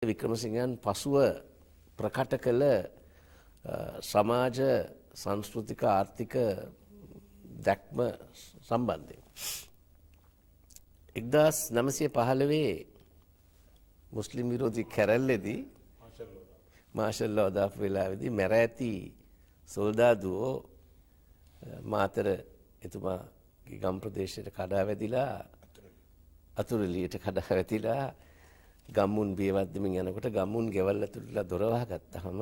වික්‍රමසිංහයන් පසුව ප්‍රකට කළ සමාජ සංස්කෘතික ආර්ථික දැක්ම සම්බන්ධයෙන් 1915 මුස්ලිම් විරෝධී කැරැල්ලේදී මාෂල් ලෝ දාපු වෙලාවේදී මැර ඇති සොල්දාදුවෝ මාතර එතුමාගේ ගම් ප්‍රදේශයට කඩා වැදිලා අතුරුලියට කඩා වැදිලා ගම්මුන් බියවද්දමින් යනකොට ගම්මුන් ගෙවල් ඇතුළට දොර වහගත්තාම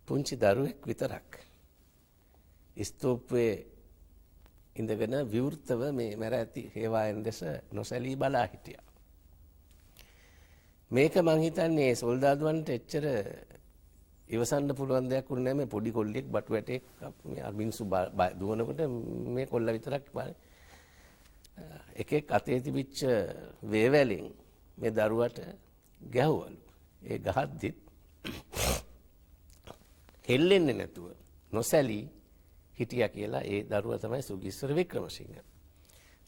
පුංචි දරුවෙක් විතරක් ස්තූපයේ ඉඳගෙන විවෘතව මේ මැර ඇති හේවායන් දෙස නොසැලී බලා හිටියා. මේක මං හිතන්නේ සොල්දාදුවන්ට එච්චර ඉවසන්න පුළුවන් දෙයක් වුණේ නැහැ. මේ පොඩි කොල්ලෙක් බටු වැටෙක් මේ මිනිස්සු දුවනකොට මේ කොල්ල විතරක් බලන්නේ. එකෙක් අතේ තිබිච්ච වේවැලෙන් මේ දරුවට ගැහුවලු. ඒ ගහද්දිත් හෙල්ලෙන්නේ නැතුව නොසැලී හිටියා කියලා ඒ දරුවා තමයි සුගීස්වර වික්‍රමසිංහ.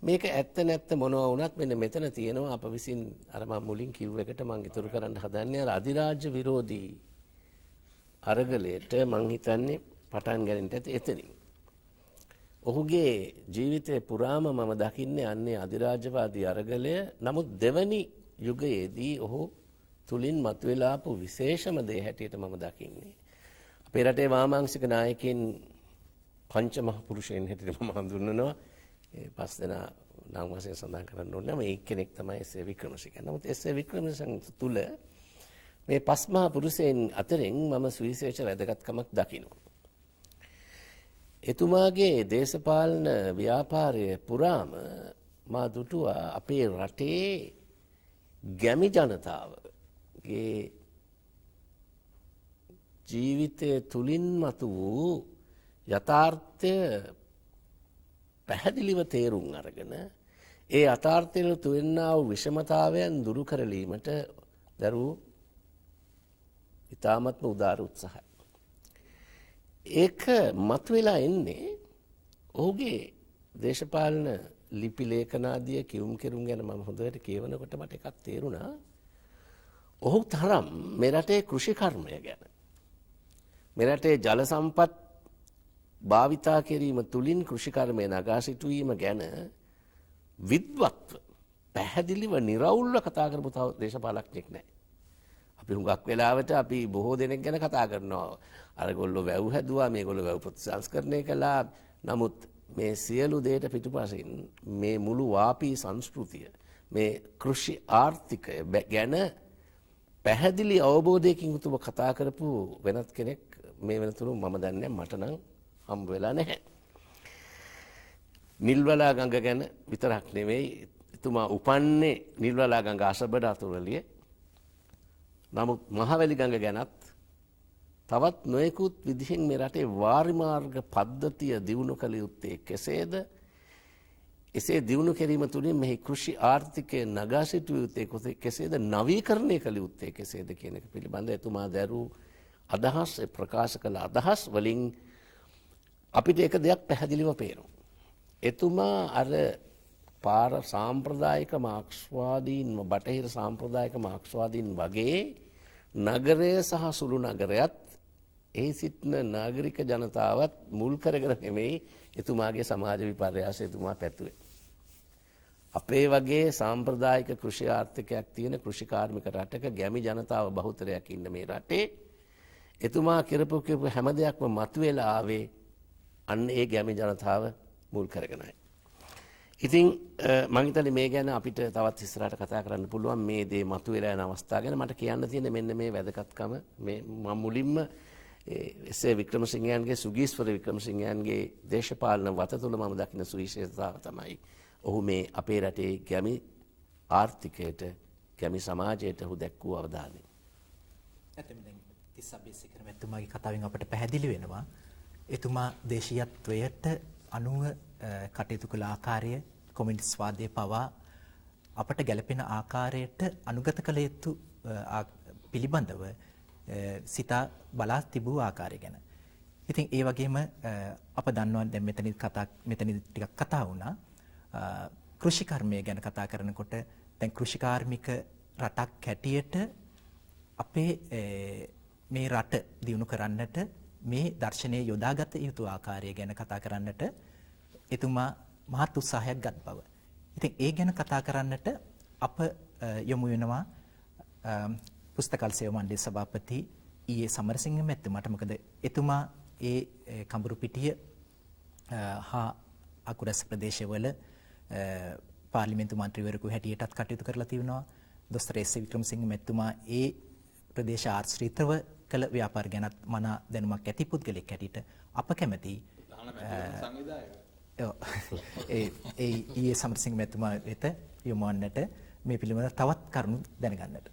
මේක ඇත්ත නැත්ත මොනවා වුණත් මෙන්න මෙතන තියෙනවා අප විසින් අර මම මුලින් කිව්ව එකට මම ඉතුරු කරන්න හදන්නේ අර අධිරාජ්‍ය විරෝධී අරගලයට මං හිතන්නේ පටන් ගන්නට ඇති එතනින්. ඔහුගේ ජීවිතේ පුරාම මම දකින්නේ අන්නේ අධිරාජ්‍යවාදී අරගලය. නමුත් දෙවනි යුගයේදී ඔහු තුලින් මතුවලා ආපු විශේෂම දේ හැටියට මම දකින්නේ අපේ රටේ වාමාංශික නායකයින් පංචමහ පුරුෂයන් හැටියට මම හඳුන්වනවා. ඒ පස් දෙනා නම් වශයෙන් සඳහන් කරන්න ඕනේ. මේ එක්කෙනෙක් තමයි එස්.ඒ. වික්‍රමසිංහ. නමුත් එස්.ඒ. වික්‍රමසිංහ තුල මේ පස්මහා පුරුෂයන් අතරින් මම සුවිශේෂ වැදගත්කමක් දකිනවා. එතුමාගේ දේශපාලන ව්‍යාපාරය පුරාම මා දුටුවා අපේ රටේ ගැමි ජනතාවගේ ජීවිතය තුලින් මතු වූ යථාර්ථය පැහැදිලිව තේරුම් අරගෙන ඒ යථාර්ථවල තුවෙන්නා වූ විෂමතාවයන් දුරු කරලීමට දරූ ඉතාමත්ම උදාර උත්සාහය. ඒක මතුවලා එන්නේ ඔහුගේ දේශපාලන ලිපි ලේඛනාදිය කියුම් කෙරුම් ගැන මම හොඳට කියවනකොට මට එකක් තේරුණා. ඔහු තරම් මේ රටේ කෘෂිකර්මය ගැන මේ රටේ ජල සම්පත් භාවිතා කිරීම තුලින් කෘෂිකර්මය නගා සිටුවීම ගැන විද්වත්ව පැහැදිලිව නිර්වුල්ව කතා කරපු තව දේශපාලඥයෙක් නැහැ. අපි හුඟක් වෙලාවට අපි බොහෝ දෙනෙක් ගැන කතා කරනවා. අරගොල්ලෝ වැව් හැදුවා, මේගොල්ලෝ වැව් ප්‍රතිසංස්කරණය කළා. නමුත් මේ සියලු දේට පිටුපසින් මේ මුළු වාපී සංස්කෘතිය, මේ කෘෂි ආර්ථිකය ගැන පැහැදිලි අවබෝධයකින් යුතුව කතා කරපු වෙනත් කෙනෙක් මේ වෙනතුරු මම දන්නේ මට නම් හම්බ වෙලා නැහැ. නිල්වලා ගඟ ගැන විතරක් නෙවෙයි, එතුමා උපන්නේ නිල්වලා ගඟ අසබඩ අතුරලියේ. නමුත් මහවැලි ගඟ ගැනත් තවත් නොයෙකුත් විදිහෙන් මේ රටේ වාරිමාර්ග පද්ධතිය දියුණු කළ යුත්තේ කෙසේද? එසේ දියුණු කිරීම තුළින් මෙහි කෘෂි ආර්ථිකය නගා සිටුවිය යුත්තේ කෙසේද? නවීකරණය කළ යුත්තේ කෙසේද කියන එක පිළිබඳ එතුමා දැරූ අදහස්, ප්‍රකාශ කළ අදහස් වලින් අපිට එක දෙයක් පැහැදිලිව පේනවා. එතුමා අර පාර සාම්ප්‍රදායික මාක්ස්වාදීන්, බටහිර සාම්ප්‍රදායික මාක්ස්වාදීන් වගේ නගරය සහ සුළු නගරයත් එහි සිටින නාගරික ජනතාවත් මුල් කරගෙන නෙමෙයි එතුමාගේ සමාජ විපර්යාසය එතුමා පැතුවේ. අපේ වගේ සාම්ප්‍රදායික කෘෂි ආර්ථිකයක් තියෙන කෘෂිකාර්මික රටක ගැමි ජනතාව බහුතරයක් ඉන්න මේ රටේ එතුමා කරපු හැම දෙයක්ම මතුවලා ආවේ අන්න ඒ ගැමි ජනතාව මුල් කරගෙනයි. ඉතින් මං හිතන්නේ මේ ගැන අපිට තවත් ඉස්සරහට කතා කරන්න පුළුවන්. මේ දේ මතුවලා යන අවස්ථාව ගැන මට කියන්න තියෙන මෙන්න මේ වැදගත්කම. මේ මම මුලින්ම එස්.ඒ. වික්‍රමසිංහයන්ගේ, සුගීස්වර වික්‍රමසිංහයන්ගේ දේශපාලන වත තුළ මම දකින සුවිශේෂතාව තමයි ඔහු මේ අපේ රටේ ගැමි ආර්ථිකයට, ගැමි සමාජයට ඔහු දැක්වූ අවධානය. ඇත්තටම දැන් තිස්ස අබේසේකර මැතිතුමාගේ කතාවෙන් අපට පැහැදිලි වෙනවා එතුමා දේශීයත්වයට අනුව කටයුතු කළ ආකාරය, කොමියුනිස්ට්වාදයේ පවා අපට ගැළපෙන ආකාරයට අනුගත කළ යුතු පිළිබඳව සිතා බලා තිබූ ආකාරය ගැන. ඉතින් ඒ වගේම අප දන්නවා දැන් මෙතන ටිකක් කතා වුණා කෘෂිකර්මය ගැන කතා කරනකොට දැන් කෘෂිකාර්මික රටක් හැටියට අපේ මේ රට දියුණු කරන්නට මේ දර්ශනය යොදාගත යුතු ආකාරය ගැන කතා කරන්නට එතුමා මහත් උත්සාහයක් ගත් බව. ඉතින් ඒ ගැන කතා කරන්නට අප යොමු වෙනවා පුස්තකල් සේවා මණ්ඩල සභාපති ඊයේ සමරසිංහ මැතිතුමාට. මොකද එතුමා ඒ කඹුරුපිටිය හා අකුරැස් ප්‍රදේශවල පාර්ලිමේන්තු මන්ත්‍රීවරයෙකු හැටියටත් කටයුතු කරලා තිබෙනවා. දොස්තර එස්.ඒ. වික්‍රමසිංහ මැතිතුමා ඒ ප්‍රදේශ ආශ්‍රිතව කළ ව්‍යාපාර ගැනත් මනා දැනුමක් ඇති පුද්ගලෙක් හැටියට අප කැමැති ඒ ඊයේ සමරසිංහ මැතිතුමා වෙත යොමු වන්නට මේ පිළිබඳව තවත් කරුණු දැනගන්නට.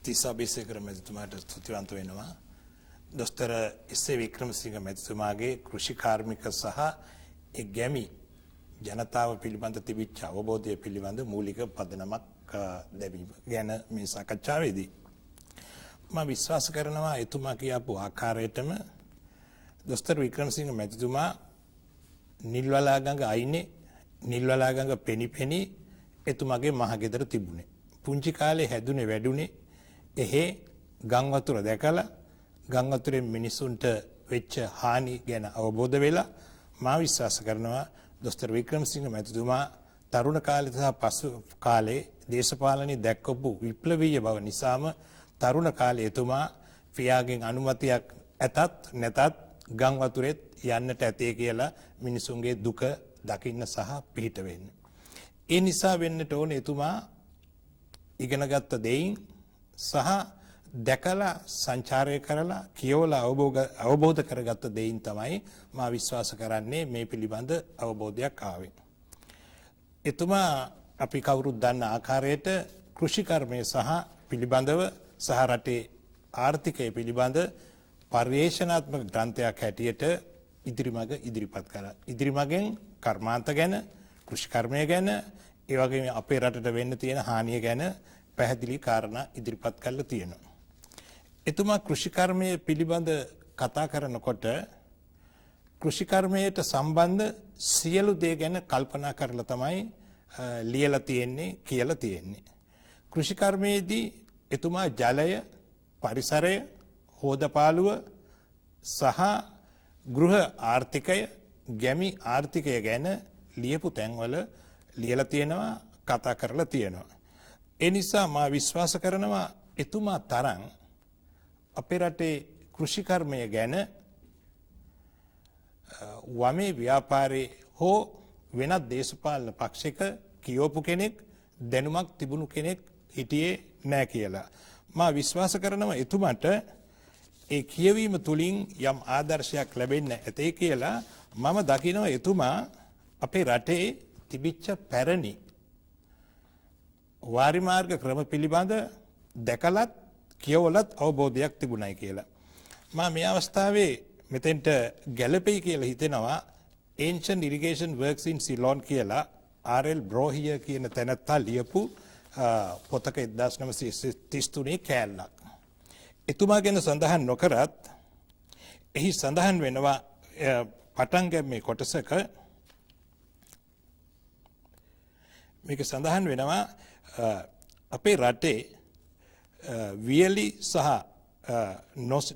තිස්සා බේසේකර මැතිතුමාට ස්තුතිවන්ත වෙනවා. දොස්තර එස්.ඒ. වික්‍රමසිංහ මැතිතුමාගේ කෘෂි කාර්මික සහ ඒ ගැමි ජනතාව පිළිබඳ තිබිච්ච අවබෝධය පිළිබඳ මූලික පදනමක් දැමීම ගැන මේ සාකච්ඡාවේදී මම විශ්වාස කරනවා එතුමා කියපු ආකාරයටම දොස්තර වික්‍රමසිංහ මැතිතුමා නිල්වලාගඟ අයිනේ නිල්වලාගඟ පෙනිපෙනි එතුමාගේ මහගෙදර තිබුණේ. පුංචි කාලේ හැදුනේ වැඩුනේ එහෙ ගම් වතුර දැකලා ගම් වතුරෙන් මිනිසුන්ට වෙච්ච හානි ගැන අවබෝධ වෙලා මා විශ්වාස කරනවා දොස්තර වික්‍රමසිංහ මැතිතුමා තරුණ කාලේ සහ පසු කාලේ දේශපාලනයේ දැක්කපු විප්ලවීය බව නිසාම තරුණ කාලේ එතුමා පියාගෙන් අනුමැතියක් ඇතත් නැතත් ගම් වතුරෙත් යන්නට ඇතේ කියලා මිනිසුන්ගේ දුක දකින්න සහ පිහිට වෙන්න. ඒ නිසා වෙන්නට ඕනේ එතුමා ඉගෙනගත්ත දෙයින් සහ දැකලා සංචාරය කරලා කියවලා අවබෝධ කරගත්ත දෙයින් තමයි මා විශ්වාස කරන්නේ මේ පිළිබඳ අවබෝධයක් ආවේ. එතුමා අපි කවුරුත් දන්න ආකාරයට කෘෂිකර්මය සහ පිළිබඳව සහ රටේ ආර්ථිකය පිළිබඳ පර්යේෂණාත්මක ග්‍රන්ථයක් හැටියට ඉදිරිමඟ ඉදිරිපත් කළා. ඉදිරිමගෙන් කර්මාන්ත ගැන, කෘෂිකර්මය ගැන, ඒ වගේම අපේ රටට වෙන්න තියෙන හානිය ගැන පැහැදිලි කාරණා ඉදිරිපත් කරලා තියෙනවා. එතුමා කෘෂිකර්මය පිළිබඳ කතා කරනකොට කෘෂිකර්මයට සම්බන්ධ සියලු දේ ගැන කල්පනා කරලා තමයි ලියලා තියෙන්නේ කියලා තියෙන්නේ. කෘෂිකර්මයේදී එතුමා ජලය, පරිසරය, හෝදපාලුව සහ ගෘහ ආර්ථිකය, ගැමි ආර්ථිකය ගැන ලියපු තැන්වල ලියලා තියෙනවා, කතා කරලා තියෙනවා. ඒ නිසා මා විශ්වාස කරනවා එතුමා තරම් අපේ රටේ කෘෂිකර්මය ගැන වමේ ව්‍යාපාරේ හෝ වෙනත් දේශපාලන පක්ෂයක කියවපු කෙනෙක්, දැනුමක් තිබුණු කෙනෙක් හිටියේ නැහැ කියලා. මා විශ්වාස කරනවා එතුමාට ඒ කියවීම තුලින් යම් ආදර්ශයක් ලැබෙන්න ඇතේ කියලා. මම දකිනවා එතුමා අපේ රටේ තිබිච්ච පැරණි වාරිමාර්ග ක්‍රම පිළිබඳ දැකලත් කියවලත් අවබෝධයක් තිබුණයි කියලා. මම මේ අවස්ථාවේ මෙතෙන්ට ගැළපෙයි කියලා හිතෙනවා Ancient Irrigation Works in Ceylon කියලා R.L. Brohier කියන තැනත්තා ලියපු පොතක 1933 කෑල්ලක්. එතුමා ගැන සඳහන් නොකරත් එහි සඳහන් වෙනවා පටන් ගැනීමේ කොටසක මේක සඳහන් වෙනවා අපේ රටේ වියලි සහ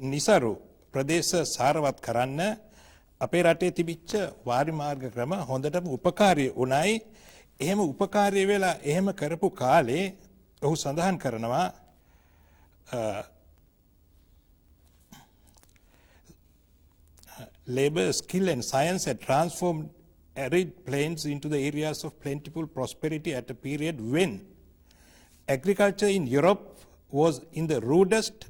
නිසරු ප්‍රදේශ සාරවත් කරන්න අපේ රටේ තිබිච්ච වාරිමාර්ග ක්‍රම හොඳටම උපකාරී වුණයි. එහෙම උපකාරී වෙලා එහෙම කරපු කාලේ ඔහු සඳහන් කරනවා labor, skill and science had transformed arid plains into the areas of plentiful prosperity at a period when agriculture in Europe was in the rudest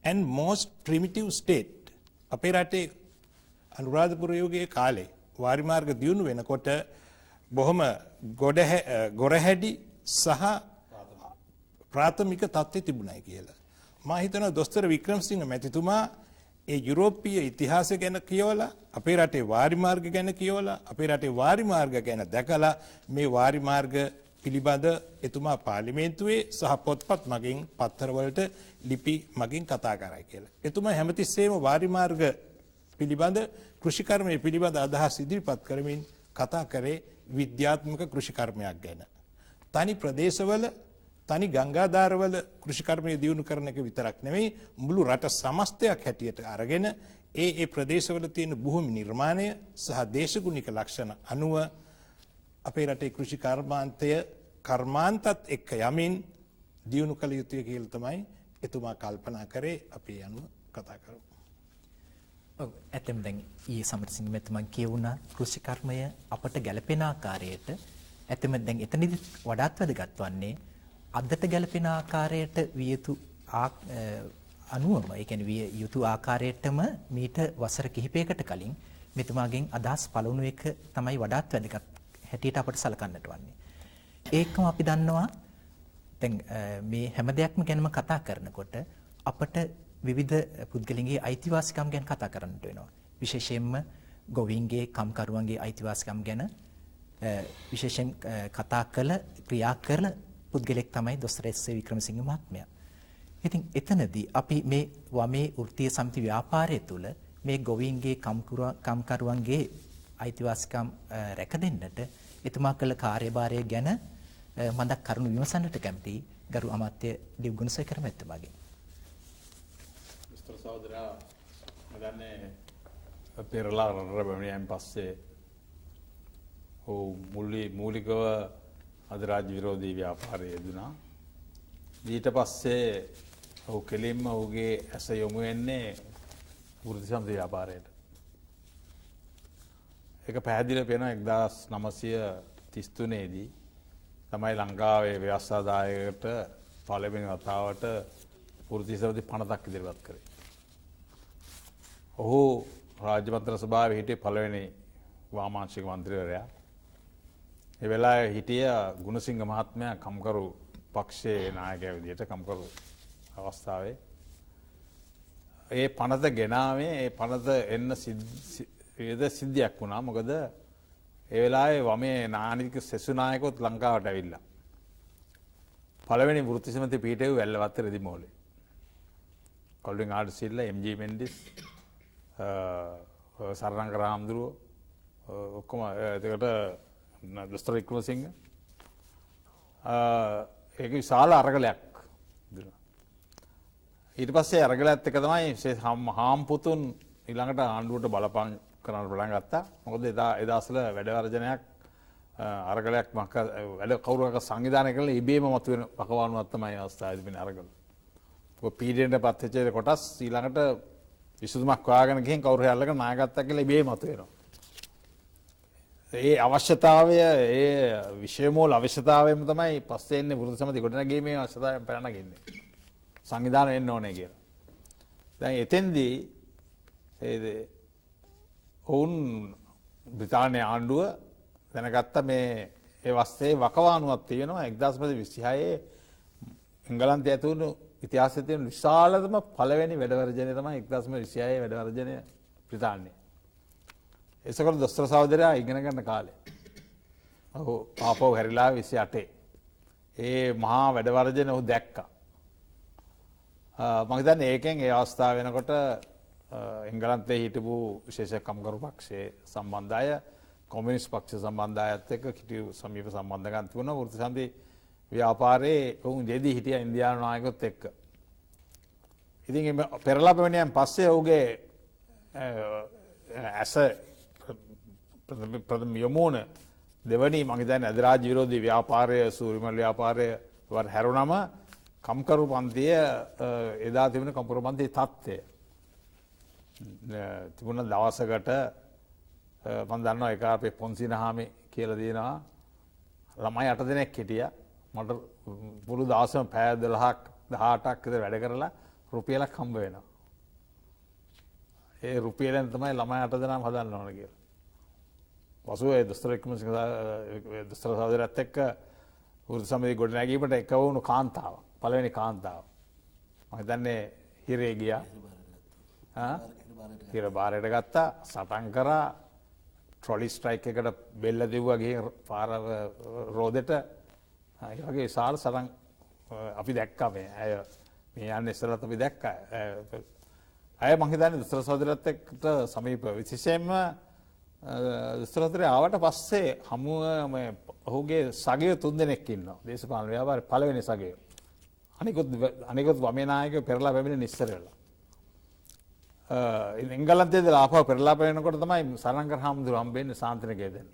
and most primitive state. අපේ රටේ අනුරාධපුර යුගයේ කාලේ වාරිමාර්ග දියුණු වෙනකොට බොහොම ගොරහැඩි සහ ප්‍රාථමික තත්ත්වෙ තිබුණයි කියලා. මා හිතනවා දොස්තර වික්‍රමසිංහ මැතිතුමා ඒ යුරෝපීය ඉතිහාසය ගැන කියවලා අපේ රටේ වාරිමාර්ග ගැන කියවලා අපේ රටේ වාරිමාර්ග ගැන දැකලා මේ වාරිමාර්ග පිළිබඳ එතුමා පාර්ලිමේන්තුවේ සහ පොත්පත් මගින් පත්තරවලට ලිපි මගින් කතා කරයි කියලා. එතුමා හැමතිස්සෙම වාරිමාර්ග පිළිබඳ කෘෂිකර්මය පිළිබඳ අදහස් ඉදිරිපත් කරමින් කතා කරේ විද්‍යාත්මක කෘෂිකර්මයක් ගැන. තනි ප්‍රදේශවල තනි ගංගාධාරවල කෘෂිකර්මය දියුණු කරන එක විතරක් නෙවෙයි මුළු රට සමස්තයක් හැටියට අරගෙන ඒ ප්‍රදේශවල තියෙන භූමි නිර්මාණය සහ දේශගුණික ලක්ෂණ අනුව අපේ රටේ කෘෂි කර්මාන්තත් එක්ක යමින් දියුණු කළ යුතුය කියලා තමයි එතුමා කල්පනා කරේ. අපි අනුව කතා කරමු. ඔව් ඇත්තම දැන් ඊයේ සමරසිංහ මහත්මයා කියුණා කෘෂිකර්මය අපට ගැළපෙන ආකාරයට ඇත්තම දැන් එතනදි වඩාත් වැදගත් වන්නේ අදට ගැළපෙන ආකාරයට විය යුතු අනුවම ඒ කියන්නේ විය යුතු ආකාරයටම මීට වසර කිහිපයකට කලින් මෙතුමාගෙන් අදහස් පළවුණු එක තමයි වඩාත් වැදගත් හැටියට අපට සලකන්නට වන්නේ. ඒකම අපි දන්නවා දැන් මේ හැම දෙයක්ම ගැනම කතා කරනකොට අපට විවිධ පුද්ගලයන්ගේ අයිතිවාසිකම් ගැන කතා කරන්නට වෙනවා. විශේෂයෙන්ම ගොවීන්ගේ කම්කරුවන්ගේ අයිතිවාසිකම් ගැන විශේෂයෙන් කතා කළ ක්‍රියා කරන පුද්ගලෙක් තමයි දොස්තර එස්.ඒ. වික්‍රමසිංහ මහත්මයා. ඉතින් එතනදී අපි මේ වමේ වෘත්තීය සමිති ව්‍යාපාරය තුළ මේ ගොවීන්ගේ කම්කරුවන්ගේ අයිතිවාසිකම් රැක දෙන්නට එතුමා කළ කාර්යභාරය ගැන මඳක් කරුණු විමසන්නට කැමතියි ගරු අමාත්‍ය ඩිව් ගුණසේකර මහත්මයාගෙන්. මිස්ටර් සහෝදරයා මදන්නේ පෙරලා රබමියන් පස්සේ මූලිකව අධිරාජ්‍ය විරෝධී ව්‍යාපාරය යෙදුණා. ඊට පස්සේ ඔහු කෙලින්ම ඔහුගේ ඇස යොමු වෙන්නේ වෘත්ති සමිති ව්‍යාපාරයට. ඒක පැහැදිලිව පේනවා 1933 දී තමයි ලංකාවේ ව්‍යවස්ථාදායකට පළවෙනි වතාවට වෘත්ති සමිති පනතක් ඉදිරිපත් කරේ. ඔහු රාජ්‍ය මන්ත්‍ර සභාවේ හිටියේ පළවෙනි වාමාංශික මන්ත්‍රීවරයා. ඒ වෙලාවේ හිටිය ගුණසිංහ මහත්මයා කම්කරු පක්ෂයේ නායකයා විදිහට කම්කරු අවස්ථාවේ ඒ පනත ගෙනාවේ ඒ පනත එන්න සිද්ධියක් වුණා. මොකද ඒ වෙලාවේ වමේ නානික සෙසු නායකවොත් ලංකාවට ඇවිල්ලා පළවෙනි වෘත්ති සමිති පීඨයේ වැල්ලවත්ත රෙදිමෝලේ කොල්වින් ආඩ්සිල්ලා එම්.ජී. මෙන්ඩිස් සරණංකර හාමුදුරුවෝ ඔක්කොම එතකොට දොස්තර වික්‍රමසිංහ ඒක විශාල අරගලයක් දුන්නා. ඊට පස්සේ අරගලයත් එක තමයි හාම්පුතුන් ඊළඟට ආණ්ඩුවට බලපං කරන්න පටන් ගත්තා. මොකද ඒ දවස්වල වැඩ වර්ජනයක් අරගලයක් වැඩ කවුරුහක සංවිධානය කරලා ඉබේම මතුවෙන වකවානුවක් තමයි අවස්ථාවේදී වෙන අරගල. ඔය පීඩනයට පත් වෙච්ච කොටස් ඊළඟට විසඳුමක් හොයාගෙන ගිහින් කවුරු හරි අල්ලගෙන නායකත්වයක් කියලා ඉබේම මතුවෙනවා. ඒ අවශ්‍යතාවය ඒ විශේෂමූල අවශ්‍යතාවයම තමයි පස්සේ එන්නේ වෘත්ති සමිති ගොඩනැගීමේ අවශ්‍යතාවයෙන් පැනනගින්නේ. සංවිධානය එන්න ඕනේ කියලා. දැන් එතෙන්දී ඔවුන් බ්‍රිතාන්‍ය ආණ්ඩුව දැනගත්ත මේ ඒ වස්තේ වකවානුවක් තියෙනවා 1926 එංගලන්තයේ ඇතුළු ඉතිහාසයේ තියෙන විශාලතම පළවෙනි වැඩවර්ජනය තමයි 1926 වැඩවර්ජනය බ්‍රිතාන්‍යයේ. එසකොට දොස්තර සහෝදරයා ඉගෙන ගන්න කාලේ. ඔහු ආපහු හැරිලා 28. ඒ මහා වැඩවර්ජන ඔහු දැක්කා. මම හිතන්නේ ඒකෙන් ඒ අවස්ථාව වෙනකොට එංගලන්තයේ හිටපු විශේෂ කම්කරු පක්ෂයේ සම්බන්ධ අය කොමියුනිස්ට් පක්ෂ සම්බන්ධ අයත් එක්ක කිටි සමීප සම්බන්ධකම් තිබුණා. වෘත්ති සමිති ව්‍යාපාරයේ ඔවුන් දෙදී හිටියා ඉන්දියානු නායකයොත් එක්ක. ඉතින් මේ පෙරලා පැමිණියන් පස්සේ ඔහුගේ ඇස ප්‍රථම යමුණ දෙවනි මම හිතන්නේ අධිරාජ්‍ය විරෝධී ව්‍යාපාරය සූරිමල් ව්‍යාපාරය වර හැරුණම කම්කරු පන්තිය එදා තිබුණ කම්කරු පන්තියේ තත්ත්වය තිබුණ දවසකට මම දන්නවා ඒක අපේ පොන්සිනහාමි කියලා දෙනවා ළමයි 8 දෙනෙක් හිටියා. මට මුළු දවසම පැය 12ක් 18ක් විතර වැඩ කරලා රුපියලක් හම්බ වෙනවා. ඒ රුපියලෙන් තමයි ළමයි 8 දෙනාම හදන්න ඕන කියලා. පසුවේ දොස්තර වික්‍රමසිංහ දොස්තර සහෝදරයත් එක්ක වෘත්ති සමිති ගොඩනැගීමට එක වුණු කාන්තාව. පළවෙනි කාන්තාව. මම හිතන්නේ හිරේ ගියා. හිර බාරයට ගත්තා, සටන් කරා, ට්‍රොලි ස්ට්‍රයික් එකට බෙල්ල දෙව්වා ගිහින් පාර රෝදෙට. ඒ වගේ විශාල සටන් අපි දැක්කා මේ අය මේ යන්නේ ඉස්සරහට අපි දැක්කා. අය මම හිතන්නේ දොස්තර සහෝදරයත් එක්ක සමීප විශේෂයෙන්ම දොස්තර සහෝදරය ආවට පස්සේ හමුව මේ ඔහුගේ සගය 3 දෙනෙක් ඉන්නවා. දේශපාලන ව්‍යාපාරේ පළවෙනි සගය. අනිකුත් වමේ නායකයෝ පෙරලා පැමිණෙන ඉස්සර වෙලා. එංගලන්තයේදී ආපහු පෙරලා පැමිණෙනකොට තමයි සරණංකර හාමුදුරුවෝ හම්බෙන්නේ සාන්තිනිකේතන.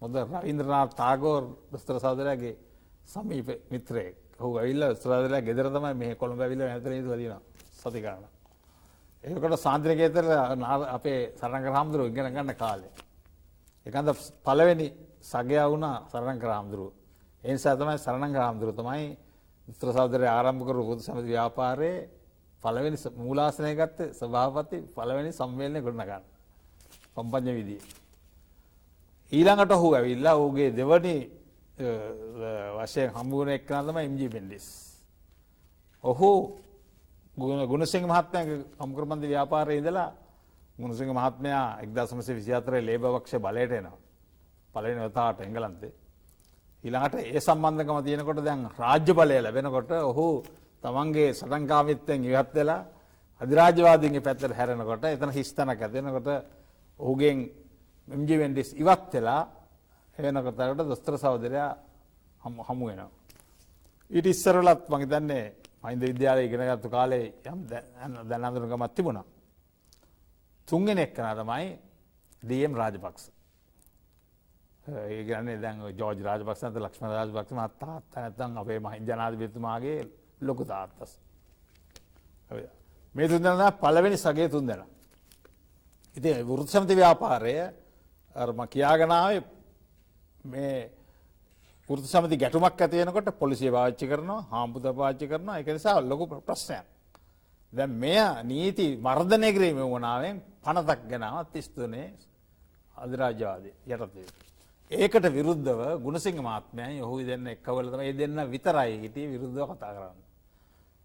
මොකද රවීන්ද්‍රනාත් tagore දොස්තර සහෝදරයාගේ සමීප මිත්‍රයෙක්. ඔහු ඇවිල්ලා දොස්තර සහෝදරයා ගෙදර තමයි මේ කොළඹ ඇවිල්ලා නැතර ඉඳලා වදිනවා. සති ගානක්. ඒකට සාන්තිනිකේතන අපේ සරණංකර හාමුදුරුවෝ ඉගෙන ගන්න කාලේ. ඒකන්ද පළවෙනි සගයා වුණා සරණංකර හාමුදුරුවෝ. ඒ නිසා තමයි සරණංකර හාමුදුරුවෝ තමයි දොස්තර සහෝදරයා ආරම්භ කරපු පොදු සමිති ව්‍යාපාරයේ පළවෙනි මූලාසනය ගත්තේ සභාපති පළවෙනි සම්මේලනය ගොඩනගන්න. සම්පජ්ඤ විදියේ. ඊළඟට ඔහු ඇවිල්ලා ඔහුගේ දෙවනි වශයෙන් හම්බ වුණ එක්කන තමයි එම්.ජී. මෙන්ඩිස්. ඔහු ගුණසිංහ මහත්මයාගේ සම්කෘමන්ති ව්‍යාපාරයේ ඉඳලා ගුණසිංහ මහත්මයා 1924 ලේබර් පක්ෂ බලයට එනවා. පළවෙනි වතාවට එංගලන්තේ. ඊළඟට ඒ සම්බන්ධකම තියෙනකොට දැන් රාජ්‍ය බලය ලැබෙනකොට ඔහු තමන්ගේ සටන්කාමීත්වයෙන් ඉවත් වෙලා අධිරාජ්‍යවාදීන්ගේ පැත්තට හැරෙනකොට එතන හිස්තැනක් ඇති වෙනකොට ඔහුගෙන් එම්.ජී. මෙන්ඩිස් ඉවත් වෙලා එනකොට දොස්තර සහෝදරයා හමු වෙනවා. ඊට ඉස්සරලත් මම හිතන්නේ මහින්ද විද්‍යාලයේ ඉගෙනගත්තු කාලේ යම් දැන හඳුනගමක් තිබුණා. තුන්වෙනි එක්කෙනා තමයි ඩී.එම්. රාජපක්ෂ. ඒ කියන්නේ දැන් ජෝර්ජ් රාජපක්ෂ නැත්නම් ලක්ෂ්මන් රාජපක්ෂ මහතා නැත්නම් අපේ මහින්ද ජනාධිපතිතුමාගේ ලොකු තාත්තස්. මේ තුන්දෙනා පළවෙනි සගයේ තුන්දෙනා. ඉතින් වෘත්ති සමිති ව්‍යාපාරය අර මම කියාගෙන ආවේ මේ වෘත්ති සමිති ගැටුමක් ඇති වෙනකොට පොලිසිය පාවිච්චි කරනවා, හාමුදුරුවෝ පාවිච්චි කරනවා. ඒක නිසා ලොකු ප්‍රශ්නයක්. දැන් මෙය නීති මර්ධනය කිරීමේ වුණාවෙන් පනතක් ගෙනාවා 33 අධිරාජ්‍යවාදී යටතේ. ඒකට විරුද්ධව ගුණසිංහ මහත්මයායි ඔහු දෙන්න එක්කවල තමයි මේ දෙන්න විතරයි හිටියේ විරුද්ධව කතා කරන්නේ.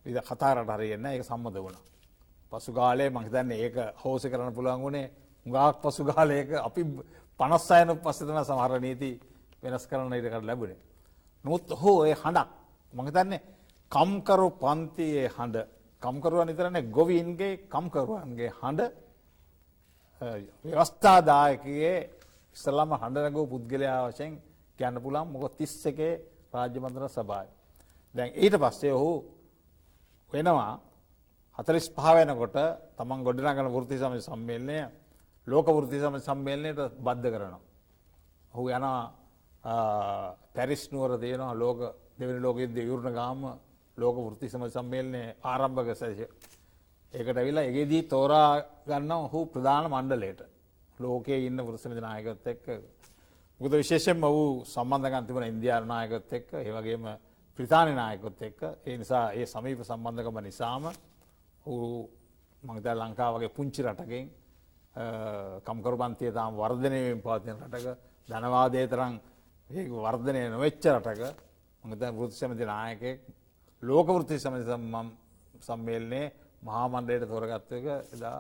ඉතින් කතා කරලා හරියන්නේ නැහැ. ඒක සම්මත වුණා. පසු කාලේ මම හිතන්නේ ඒක හොස්සේ කරන්න පුළුවන් වුණේ උගාක් පසු කාලේ ඒක අපි 56 පස්සේ තමයි සමහර නීති වෙනස් කරන්න ඉඩ ලැබුණේ. නමුත් ඔහු ඒ හඬක් මම හිතන්නේ කම්කරු පන්තියේ හඬ කම්කරුවන් විතරනේ ගොවීන්ගේ කම්කරුවන්ගේ හඬ ව්‍යවස්ථාදායකයේ ඉස්ලාම හඬ නගෝ පුද්ගලයා වශයෙන් කියන්න පුළුවන් මොකද 31 රාජ්‍ය මන්ත්‍රණ සභාවේ. දැන් ඊට පස්සේ ඔහු වෙනවා 45 වෙනකොට තමන් ගොඩනගන වෘත්ති සමිති සම්මේලනය ලෝක වෘත්ති සමිති සම්මේලනයට බද්ධ කරනවා. ඔහු යනවා පැරිස් නුවර තියෙනවා ලෝක දෙවෙනි ලෝක යුද්ධ ඉවරන ගාම ලෝක වෘත්ති සමිති සම්මේලනයේ ආරම්භක සැරසිය. ඒකට ඇවිල්ලා ඒකෙදී තෝරා ගන්නවා ඔහු ප්‍රධාන මණ්ඩලයට. ලෝකයේ ඉන්න වෘත්ති සමිති නායකයොත් එක්ක මොකද විශේෂයෙන්ම ඔහු සම්බන්ධකම් තිබුණා ඉන්දියානු නායකයොත් එක්ක ඒ වගේම බ්‍රිතාන්‍ය නායකයොත් එක්ක ඒ නිසා ඒ සමීප සම්බන්ධකම නිසාම ඔහු මම හිතන්නේ ලංකාව වගේ පුංචි රටකින් කම්කරු පන්තිය තාම වර්ධනය වෙමින් පවතින රටක ධනවාදයේ තරම් ඒක වර්ධනය නොවෙච්ච රටක මම හිතන්නේ වෘත්ති සමිති නායකයෙක් ලෝක වෘත්ති සමිති සම්මේලනයේ මහා මණ්ඩලයට තෝරගත්ත එක එදා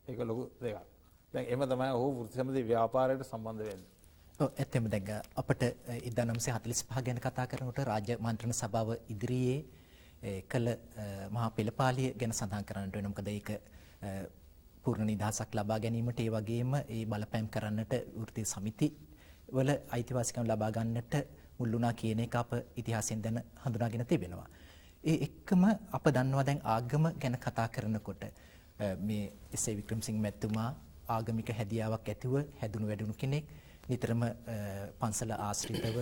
ඒක ලොකු දෙයක්. දැන් එහෙම තමයි ඔහු වෘත්ති සමිති ව්‍යාපාරයට සම්බන්ධ වෙන්නේ. ඔව් ඇත්තම දැන් අපිට 1945 ගැන කතා කරනකොට රාජ්‍ය මන්ත්‍රණ සභාව ඉදිරියේ කළ මහා පෙළපාලිය ගැන සඳහන් කරන්නට වෙනවා. මොකද ඒක පූර්ණ නිදහසක් ලබා ගැනීමට ඒ වගේම ඒ බලපෑම් කරන්නට වෘත්ති සමිති වල අයිතිවාසිකම් ලබා ගන්නට මුල් වුණා කියන එක අප ඉතිහාසයෙන් දැන හඳුනාගෙන තිබෙනවා. ඒ එක්කම අප දන්නවා දැන් ආගම ගැන කතා කරනකොට මේ එස්.ඒ. වික්‍රමසිංහ මැතිතුමා ආගමික හැදියාවක් ඇතිව හැදුණු වැඩුණු කෙනෙක්. නිතරම පන්සල ආශ්‍රිතව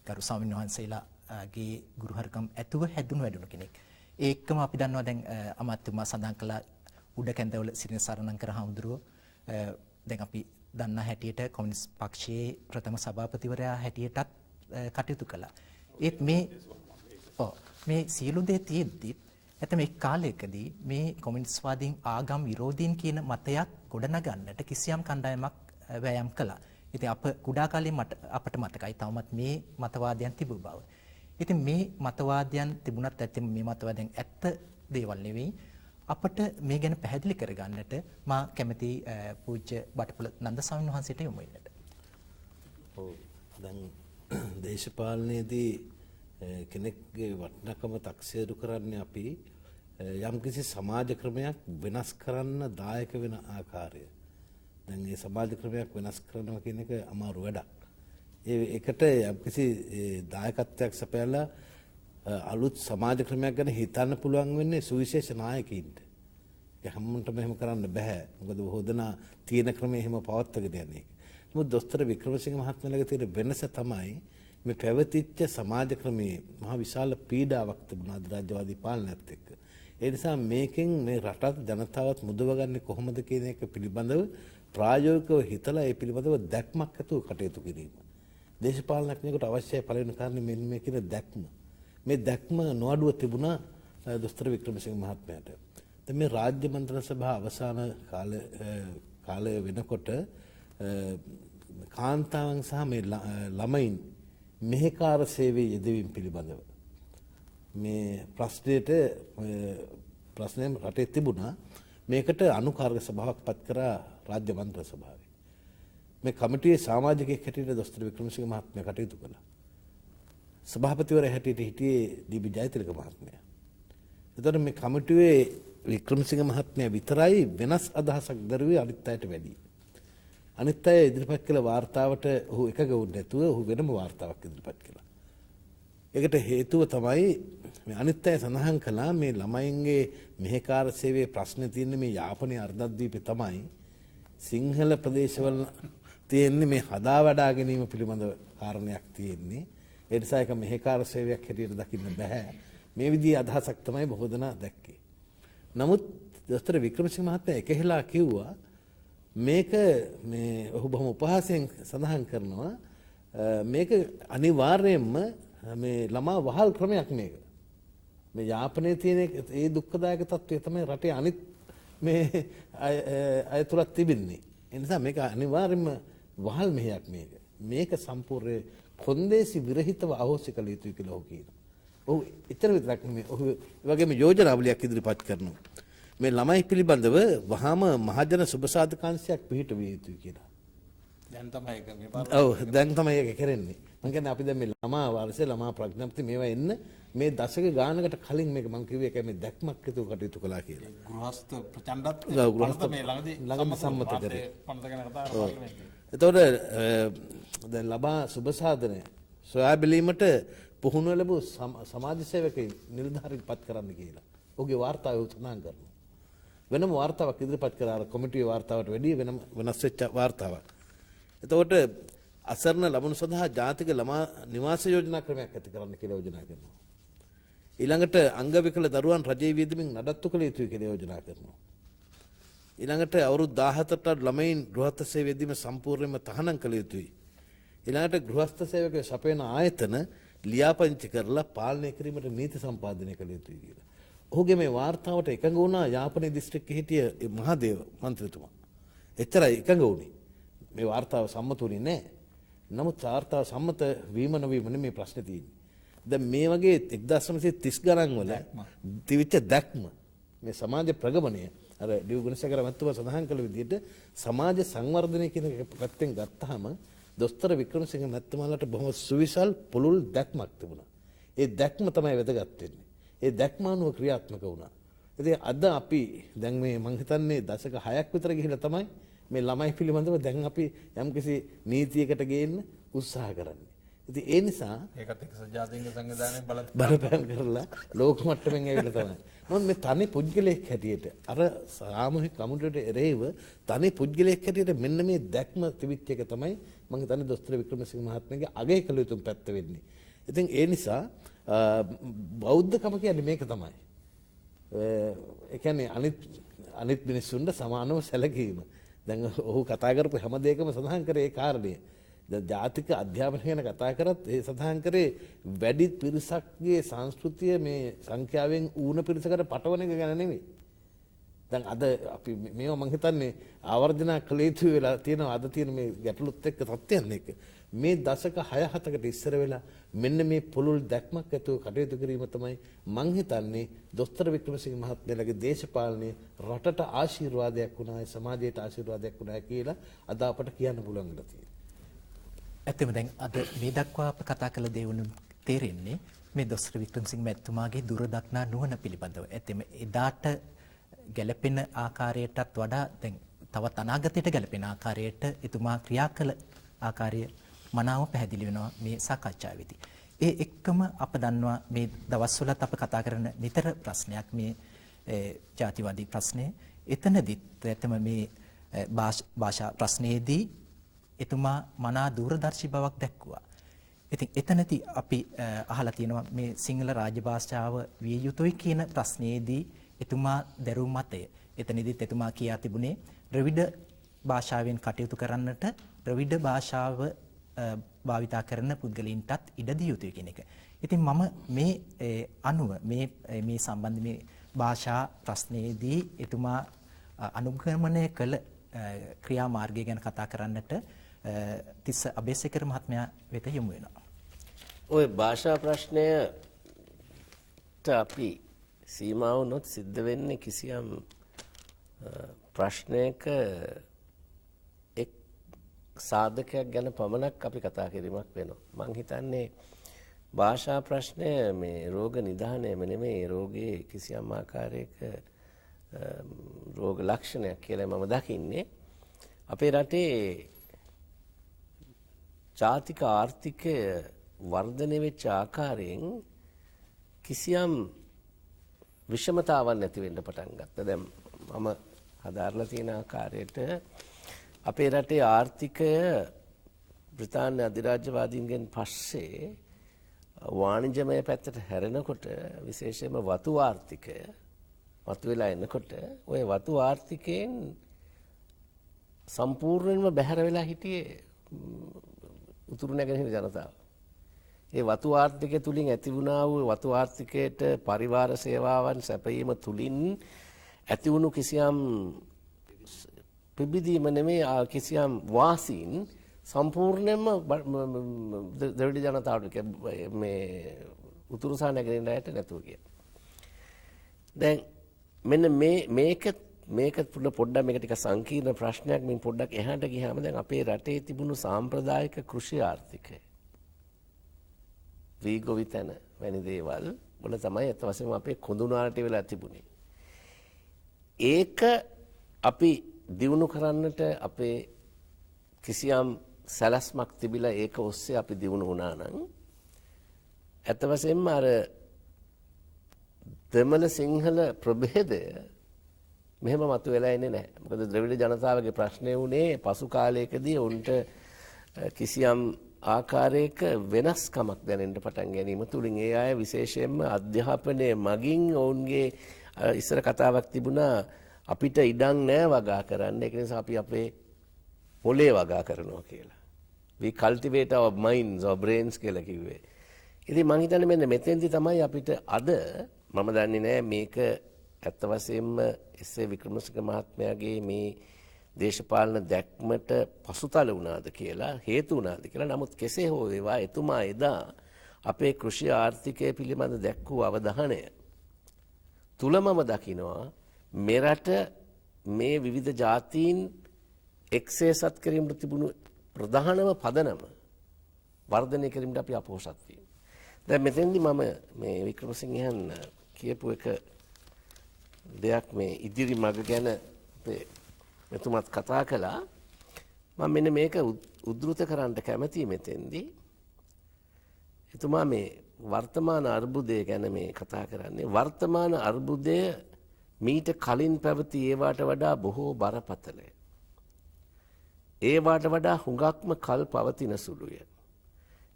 ගරු ස්වාමීන් වහන්සේලාගේ ගුරුහරුකම් ඇතුව හැදුණු වැඩුණු කෙනෙක්. ඒ එක්කම අපි දන්නවා දැන් අමාත්‍යතුමා සඳහන් කළ උඩ කැඳවල සිටින සරණංකර හාමුදුරුවෝ දැන් අපි දන්නා හැටියට කොමියුනිස්ට් පක්ෂයේ ප්‍රථම සභාපතිවරයා හැටියටත් කටයුතු කළා. ඒත් මේ සියලු දේ තියෙද්දි ඇතම එක් කාලයකදී මේ කොමියුනිස්ට්වාදීන් ආගම් විරෝධීන් කියන මතයක් ගොඩනගන්නට කිසියම් කණ්ඩායමක් වෑයම් කළා. ඉතින් අප කුඩා කාලේ අපට මතකයි තවමත් මේ මතවාදයන් තිබු බව. ඉතින් මේ මතවාදයන් තිබුණත් ඇත්තම මේ මතවාදයන් ඇත්ත දේවල් නෙවෙයි. අපට මේ ගැන පැහැදිලි කරගන්නට මා කැමති පූජ්‍ය බටපොළ නන්ද ස්වාමීන් වහන්සේට යොමු වෙන්නට. ඔව් දැන් දේශපාලනයේදී කෙනෙක්ගේ වටිනකම තක්සේරු කරන්නේ අපි යම්කිසි සමාජ ක්‍රමයක් වෙනස් කරන්න දායක වෙන ආකාරය. දැන් මේ සමාජ ක්‍රමයක් වෙනස් කරනවා කියන එක අමාරු වැඩක්. ඒකට යම්කිසි දායකත්වයක් සපයලා අලුත් සමාජ ක්‍රමයක් ගැන හිතන්න පුළුවන් වෙන්නේ සුවිශේෂ නායකයින්ට. ඒ හැමෝටම එහෙම කරන්න බෑ. මොකද හොදනා තියෙන ක්‍රමය එහෙම පවත්වාගෙන යන්නේ. නමුත් දොස්තර වික්‍රමසිංහ මහත්මයාගේ තියෙන වෙනස තමයි මේ පැවතිච්ච සමාජ ක්‍රමයේ මහ විශාල පීඩාවක් තිබුණා අධිරාජ්‍යවාදී පාලනයත් එක්ක. ඒ නිසා මේකෙන් මේ රටත් ජනතාවත් මුදවගන්නේ කොහොමද කියන එක පිළිබඳව ප්‍රායෝගිකව හිතලා ඒ පිළිබඳව දැක්මක් ඇතුව කටයුතු කිරීම. දේශපාලනඥයෙකුට අවශ්‍යයි පළවෙනි කාරණේ මෙන්න මේ කියන දැක්ම. මේ දැක්ම නොඅඩුව තිබුණා දොස්තර වික්‍රමසිංහ මහත්මයාට. දැන් මේ රාජ්‍ය මන්ත්‍රණ සභාව අවසාන කාලය වෙනකොට කාන්තාවන් සහ මේ ළමයින් මෙහෙකාර සේවයේ යෙදවීම පිළිබඳව මේ ප්‍රශ්නය රටේ තිබුණා. මේකට අනුකාරක සභාවක් පත් කරා රාජ්‍ය මන්ත්‍රණ සභාවේ. මේ කමිටුවේ සමාජිකයෙක් හැටියට දොස්තර වික්‍රමසිංහ මහත්මයා කටයුතු කළා. සභාපතිවරයා හැටියට හිටියේ ඩී.බී. ජයතිලක මහත්මයා. එතකොට මේ කමිටුවේ වික්‍රමසිංහ මහත්මයා විතරයි වෙනස් අදහසක් දරුවේ අනිත් අයට වැඩි. අනිත් අය ඉදිරිපත් කළ වාර්තාවට ඔහු එකග වුනේ නැතුව ඔහු වෙනම වාර්තාවක් ඉදිරිපත් කළා. ඒකට හේතුව තමයි මේ අනිත් අය සඳහන් කළා මේ ළමයින්ගේ මෙහෙකාර සේවයේ ප්‍රශ්නේ තියෙන්නේ මේ යාපනයේ අර්ධද්වීපේ තමයි. සිංහල ප්‍රදේශවල තියෙන්නේ මේ හදා වඩා ගැනීම පිළිබඳව කාරණයක් තියෙන්නේ. ඒ නිසා ඒක මෙහෙකාර සේවයක් හැටියට දකින්න බෑ. මේ විදිහේ අදහසක් තමයි බොහෝ දෙනා දැක්කේ. නමුත් දොස්තර වික්‍රමසිංහ මහත්මයා එකහෙලා කිව්වා මේක මේ ඔහු බොහොම උපහාසයෙන් සඳහන් කරනවා මේක අනිවාර්යයෙන්ම මේ ළමා වහල් ක්‍රමයක් මේක. මේ යාපනයේ තියෙන ඒ දුක්ඛදායක තත්ත්වය තමයි රටේ අනිත් මේ අය තුලත් තිබෙන්නේ. ඒ නිසා මේක අනිවාර්යයෙන්ම වහල් මෙහෙයක් මේක. මේක සම්පූර්ණ කොන්දේසි විරහිතව අහෝසි කළ යුතුයි කියලා ඔහු කියනවා. ඔහු එතන විතරක් නෙමෙයි ඔහු ඒ වගේම යෝජනාවලියක් ඉදිරිපත් කරනවා. මේ ළමයි පිළිබඳව වහාම මහජන සුබසාධකාංශයක් පිහිටවිය යුතුයි කියලා. දැන් තමයි ඒක මේ දැන් තමයි ඒක කරන්නේ. මම කියන්නේ අපි දැන් මේ ළමා වර්ෂේ ළමා ප්‍රඥප්ති මේවා එන්න මේ දශක ගානකට කලින් මේක මම කිව්වේ ඒකයි මේ දැක්මක් ඇතුව කටයුතු කළා කියලා. ගෘහස්ත ප්‍රචණ්ඩත්වය මේ ළඟදී සම්මත කරේ. පනත ගැන කතා කරලා එතකොට දැන් ලබා සුබසාධනය සොයා බැලීමට පුහුණුව ලැබූ සමාජ සේවකයින් නිලධාරීන් පත් කරන්න කියලා. ඔහුගේ වාර්තාවේ උත්සාහ කරනවා. වෙනම වාර්තාවක් ඉදිරිපත් කරලා කොමිටුවේ වාර්තාවට වැඩිය වෙනම වෙනස් වෙච්ච වාර්තාවක්. එතකොට අසරණ ළමනු සඳහා ජාතික ළමා නිවාස යෝජනා ක්‍රමයක් ඇති කරන්න කියලා යෝජනා කරනවා. ඊළඟට අංග විකල දරුවන් රජයේ වියදමින් නඩත්තු කළ යුතුයි කියලා යෝජනා කරනවා. ඊළඟට අවුරුදු 17ට ළමයින් ගෘහස්ත සේවයේදීම සම්පූර්ණයෙන්ම තහනම් කළ යුතුයි. ඊළඟට ගෘහස්ත සේවකයෝ සපයන ආයතන ලියාපදිංචි කරලා පාලනය කිරීමට නීති සම්පාදනය කළ යුතුයි කියලා. ඔහුගේ මේ වාර්තාවට එකඟ වුණා යාපනයේ දිස්ත්‍රික්කයේ හිටිය මහදේව මන්ත්‍රීතුමා. එච්චරයි එකඟ වුණේ. මේ වාර්තාව සම්මත වුණේ නැහැ. නමුත් වාර්තාව සම්මත වීම නොවීම නෙමේ ප්‍රශ්නේ තියෙන්නේ. දැන් මේ වගේ 1930 ගණන් වල තිවිච්ච දැක්ම මේ සමාජ ප්‍රගමණය අර ඩිව් ගුණසේකර මහත්මයා සඳහන් කළ විදිහට සමාජ සංවර්ධනය කියන පැත්තෙන් ගත්තාම දොස්තර වික්‍රමසිංහ මහත්මයාලට බොහොම සුවිසල් පුළුල් දැක්මක් තිබුණා. ඒ දැක්ම තමයි වැදගත් වෙන්නේ. ඒ දැක්ම අනුව ක්‍රියාත්මක වුණා. ඉතින් අද අපි දැන් මේ මං හිතන්නේ දශක 6ක් විතර ගිහිලා තමයි මේ ළමයි පිළිබඳව දැන් අපි යම්කිසි නීතියකට ගේන්න උත්සාහ කරන්නේ. ඉතින් ඒ නිසා ඒකත් එක්ක ජාතික සංවිධානයේ බලපෑම් කරලා ලෝක මට්ටමින් ඇවිල්ලා තමයි. නමුත් මේ තනි පුද්ගලයෙක් හැටියට අර සාමූහික කමිටුවට එරෙහිව තනි පුද්ගලයෙක් හැටියට මෙන්න මේ දැක්ම තිබිච්ච එක තමයි මම හිතන්නේ දොස්තර වික්‍රමසිංහ මහත්මයාගේ අගය කළ යුතු පැත්ත වෙන්නේ. ඉතින් ඒ නිසා බෞද්ධකම කියන්නේ මේක තමයි. ඒ කියන්නේ අනිත් මිනිස්සුන්ට සමානව සැලකීම. දැන් ඔහු කතා කරපු හැම දෙයකම සඳහන් කරේ ඒ කාරණය. දැන් ජාතික අධ්‍යාපනය ගැන කතා කරත් ඒ සඳහන් කරේ වැඩි පිරිසක්ගේ සංස්කෘතිය මේ සංඛ්‍යාවෙන් ඌන පිරිසකට පටවන එක ගැන නෙමෙයි. දැන් අද අපි මේවා මම හිතන්නේ ආවර්ජනා කළ යුතු වෙලා තියෙනවා අද තියෙන මේ ගැටලුත් එක්ක තත්ත්වයන් එක්ක. මේ දශක 6-7කට ඉස්සර වෙලා මෙන්න මේ පුළුල් දැක්මක් ඇතුව කටයුතු කිරීම තමයි මං හිතන්නේ දොස්තර වික්‍රමසිංහ මහත්මයාගේ දේශපාලනයේ රටට ආශිර්වාදයක් වුණා සමාජයට ආශිර්වාදයක් වුණා කියලා අද අපට කියන්න පුළුවන් වෙලා තියෙනවා. ඇත්තම දැන් අද මේ දක්වා අප කතා කළ දේවලුන් තේරෙන්නේ මේ දොස්තර වික්‍රමසිංහ මැතිතුමාගේ දුරදක්නා නුවණ පිළිබඳව. ඇත්තම එදාට ගැළපෙන ආකාරයටත් වඩා දැන් තවත් අනාගතයට ගැළපෙන ආකාරයට එතුමා ක්‍රියා කළ ආකාරය මනාව පැහැදිලි වෙනවා මේ සාකච්ඡාවේදී. ඒ එක්කම අප දන්නවා මේ දවස්වලත් අප කතා කරන නිතර ප්‍රශ්නයක් මේ ජාතිවාදී ප්‍රශ්නය. එතනදිත් ඇත්තම මේ භාෂා ප්‍රශ්නයේදී එතුමා මනා දූරදර්ශී බවක් දැක්වුවා. ඉතින් එතනදී අපි අහලා තියෙනවා මේ සිංහල රාජභාෂාව විය යුතුයි කියන ප්‍රශ්නයේදී එතුමා දැරූ මතය. එතනදිත් එතුමා කියා තිබුණේ ද්‍රවිඩ භාෂාවෙන් කටයුතු කරන්නට ද්‍රවිඩ භාෂාව භාවිතා කරන පුද්ගලයන්ටත් ඉඩ දිය යුතුයි කියන එක. ඉතින් මම මේ අනුව මේ සම්බන්ධ මේ භාෂා ප්‍රශ්නයේදී එතුමා අනුගමනය කළ ක්‍රියාමාර්ගය ගැන කතා කරන්නට තිස්ස අබේසේකර මහත්මයා වෙත යොමු වෙනවා. ඔය භාෂා ප්‍රශ්නයට අපි සීමා වුණොත් සිද්ධ වෙන්නේ කිසියම් ප්‍රශ්නයක එක් සාධකයක් ගැන පමණක් අපි කතා කිරීමක් වෙනවා. මං හිතන්නේ භාෂා ප්‍රශ්නය මේ රෝග නිදානයම නෙමෙයි රෝගයේ කිසියම් ආකාරයක රෝග ලක්ෂණයක් කියලා මම දකින්නේ. අපේ රටේ ජාතික ආර්ථිකය වර්ධනය වෙච්ච ආකාරයෙන් කිසියම් විෂමතාවක් නැති වෙන්න පටන් ගත්තා. දැන් මම හදාarලා තියෙන ආකාරයට අපේ රටේ ආර්ථිකය බ්‍රිතාන්‍ය අධිරාජ්‍යවාදීන්ගෙන් පස්සේ වාණිජමය පැත්තට හැරෙනකොට විශේෂයෙන්ම වතු ආර්ථිකය මතුවලා එනකොට ওই වතු ආර්ථිකයෙන් සම්පූර්ණයෙන්ම බැහැර වෙලා හිටියේ උතුරු නැගෙනහිර ජනතාව. ඒ වතු ආර්ථිකය තුලින් ඇති වුණා වූ වතු ආර්ථිකයට පරිවාර සේවාවන් සැපයීම තුලින් ඇති වුණු කිසියම් පිබිදීම නෙමේ කිසියම් වාසීන් සම්පූර්ණයෙන්ම ද්‍රවිඩ ජනතාවට මේ උතුරු සහ නැගෙනහිර අයට නැතුව ගියා. දැන් මෙන්න මේක පොඩ්ඩක් මේක ටික සංකීර්ණ ප්‍රශ්නයක්. මින් පොඩ්ඩක් එහාට ගියාම දැන් අපේ රටේ තිබුණු සාම්ප්‍රදායික කෘෂි ආර්ථිකය වීගොවිතැන වැනි දේවල් වල තමයි අත වශයෙන්ම අපේ කොඳුනාරට වෙලා තිබුණේ. ඒක අපි දිනු කරන්නට අපේ කිසියම් සැලැස්මක් තිබිලා ඒක ඔස්සේ අපි දිනු වුණා නම් අත වශයෙන්ම අර දෙමළ සිංහල ප්‍රභේදය මෙහෙම මතුවෙලා එන්නේ නැහැ. මොකද ද්‍රවිඩ ජනතාවගේ ප්‍රශ්නය වුණේ පසු කාලයකදී උන්ට කිසියම් ආකාරයක වෙනස්කමක් දැනෙන්න පටන් ගැනීම තුලින් ඒ අය විශේෂයෙන්ම අධ්‍යාපනයේ මගින් ඔවුන්ගේ ඉස්සර කතාවක් තිබුණා අපිට ඉඩම් නැහැ වගා කරන්න. ඒක නිසා අපි අපේ පොලේ වගා කරනවා කියලා. we cultivate our minds or brains කියලා කිව්වේ. ඉතින් මම හිතන්නේ මෙන්න මෙතෙන්දි තමයි අපිට අද මම දන්නේ නැහැ මේක ඇත්ත වශයෙන්ම එස්.ඒ. වික්‍රමසිංහ මහත්මයාගේ මේ දේශපාලන දැක්මට පසුතල වුණාද කියලා හේතු වුණාද කියලා. නමුත් කෙසේ හෝ වේවා එතුමා එදා අපේ කෘෂි ආර්ථිකය පිළිබඳ දැක්වූ අවධානය තුල මම දකිනවා මෙරට මේ විවිධ ජාතීන් එක්සේසත් කිරීමට තිබුණු ප්‍රධානම පදනම වර්ධනය කිරීමට අපි අපොහොසත් වීම. දැන් මෙතෙන්දි මම මේ වික්‍රමසිංහයන් කියපු එක දෙයක් මේ ඉදිරි මඟ ගැන මෙතුමත් කතා කළා. මම මෙන්න මේක උද්දෘත කරන්න කැමතියි මෙතෙන්දී. එතුමා මේ වර්තමාන අර්බුදය ගැන මේ කතා කරන්නේ. වර්තමාන අර්බුදය මීට කලින් පැවති ඒවාට වඩා බොහෝ බරපතලයි. ඒවාට වඩා හුඟක්ම කල් පවතින සුළුය.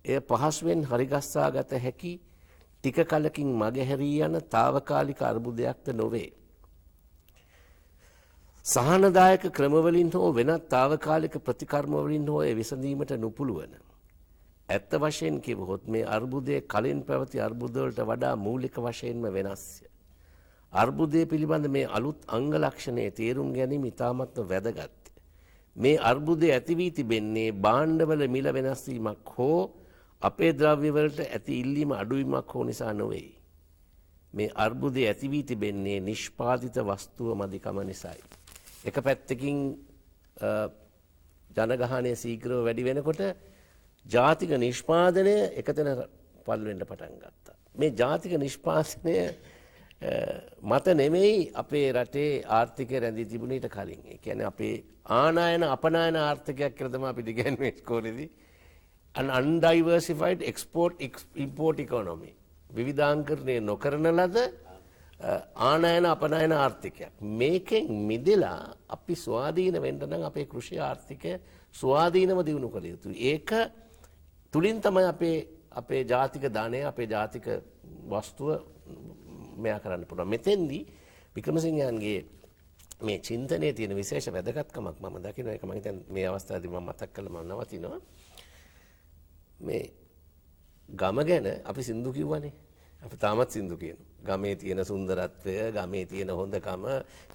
එය පහසුවෙන් හරිගස්සා ගත හැකි ටික කලකින් මගහැරී යන తాවකාලික අර්බුදයක්ද නොවේ. සහනදායක ක්‍රමවලින් හෝ වෙනත් తాවකාලික ප්‍රතිකර්මවලින් හෝ එය විසඳීමට නොපුළුවන. ඇත්ත වශයෙන් කිවහොත් මේ අර්බුදයේ කලින් පැවති අර්බුදවලට වඩා මූලික වශයෙන්ම වෙනස්ය. අර්බුදය පිළිබඳ මේ අලුත් අංග ලක්ෂණයේ තේරුම් ගැනීම ඉතාමත්ම වැදගත්. මේ අර්බුදය ඇති වී තිබෙන්නේ භාණ්ඩවල මිල වෙනස් වීමක් හෝ අපේ ද්‍රව්‍යවලට ඇති ඉල්ලීම අඩුවීමක් හෝ නිසා නොවේ. මේ අර්බුදය ඇති වී තිබෙන්නේ නිෂ්පාදිත වස්තුව මදිකම නිසායි. එක පැත්තකින් ජනගහනය ශීඝ්‍රව වැඩි වෙනකොට ජාතික නිෂ්පාදනය එකතැන පල් වෙන්න පටන් ගත්තා. මේ ජාතික නිෂ්පාදනය මත නෙමෙයි අපේ රටේ ආර්ථිකය රැඳී තිබුණේ ඊට කලින්. ඒ කියන්නේ අපේ ආනායන අපනායන ආර්ථිකයක් කියලා තමයි අපි ඉගෙනුවේ ඉස්කෝලේදී. an undiversified export import economy. විවිධාංකරණය නොකරන ලද ආනයන අපනයන ආර්ථිකයක්. මේකෙන් මිදලා අපි ස්වාධීන වෙන්න නම් අපේ කෘෂි ආර්ථිකය ස්වාධීනව දියුණු කළ යුතුයි. ඒක තුලින් තමයි අපේ ජාතික ධනය අපේ ජාතික වස්තුව මෙයා කරන්න පුළුවන්. මෙතෙන්දී වික්‍රමසිංහයන්ගේ මේ චින්තනයේ තියෙන විශේෂ වැදගත්කමක් මම දකිනවා. ඒක මම හිතන්නේ මේ අවස්ථාවේදී මම මතක් කළා මම නවතිනවා. මේ ගම ගැන අපි සින්දු කිව්වනේ. අපි තාමත් සින්දු කියනවා. ගමේ තියෙන සුන්දරත්වය, ගමේ තියෙන හොඳකම,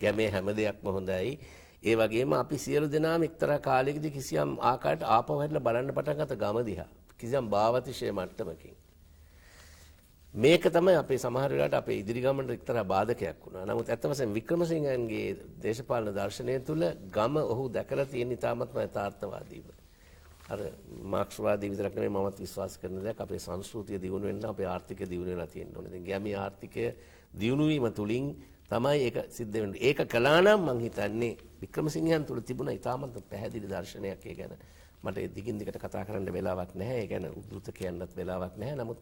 ගමේ හැම දෙයක්ම හොඳයි. ඒ වගේම අපි සියලු දෙනාම එක්තරා කාලයකදී කිසියම් ආකාරයට ආපහු හැරිලා බලන්න පටන් ගත්ත ගම දිහා. කිසියම් භාවතිශය මට්ටමකින්. මේක තමයි අපේ සමහර වෙලාවට අපේ ඉදිරි ගමනට එක්තරා බාධකයක් වුණා. නමුත් ඇත්ත වශයෙන්ම වික්‍රමසිංහයන්ගේ දේශපාලන දර්ශනය තුළ ගම ඔහු දැකලා තියෙන ඉතාමත්ම යථාර්ථවාදීව. අර මාක්ස්වාදී විතරක් නෙමෙයි මමත් විශ්වාස කරන දෙයක් අපේ සංස්කෘතිය දියුණු වෙන්න අපේ ආර්ථිකය දියුණු වෙලා තියෙන්න ඕනේ. දැන් ගැමී ආර්ථිකය දියුණු වීම තුලින් තමයි ඒක සිද්ධ වෙන්නේ. ඒක කළා නම් මං හිතන්නේ වික්‍රමසිංහයන් තුළ තිබුණ ඉතාමත් පැහැදිලි දර්ශනයක් ඒ ගැන. මට ඒ දිගින් දිගට කතා කරන්න වෙලාවක් නැහැ. ඒ ගැන උද්දෘත කියන්නත් වෙලාවක් නැහැ. නමුත්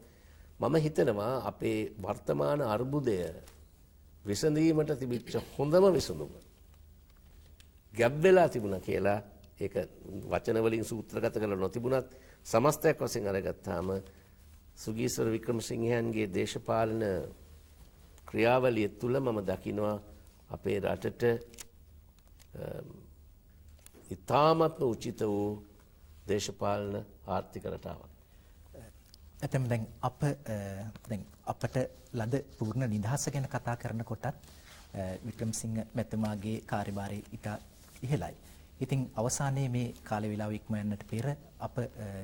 මම හිතනවා අපේ වර්තමාන අර්බුදය විසඳීමට තිබිච්ච හොඳම විසඳුම ගැබ් වෙලා තිබුණා කියලා ඒක වචන වලින් සූත්‍රගත කරලා නොතිබුණත් සමස්තයක් වශයෙන් අරගත්තාම සුගීස්වර වික්‍රමසිංහයන්ගේ දේශපාලන ක්‍රියාවලිය තුළ මම දකිනවා අපේ රටට ඉතාමත්ම උචිත වූ දේශපාලන ආර්ථික රටාවක්. ඇතැම් දැන් අපට ලද පූර්ණ නිදහස ගැන කතා කරනකොටත් වික්‍රමසිංහ මැතිතුමාගේ කාර්යභාරය ඉතා ඉහළයි. ඉතින් අවසානයේ මේ කාල වේලාව ඉක්ම යන්නට පෙර අප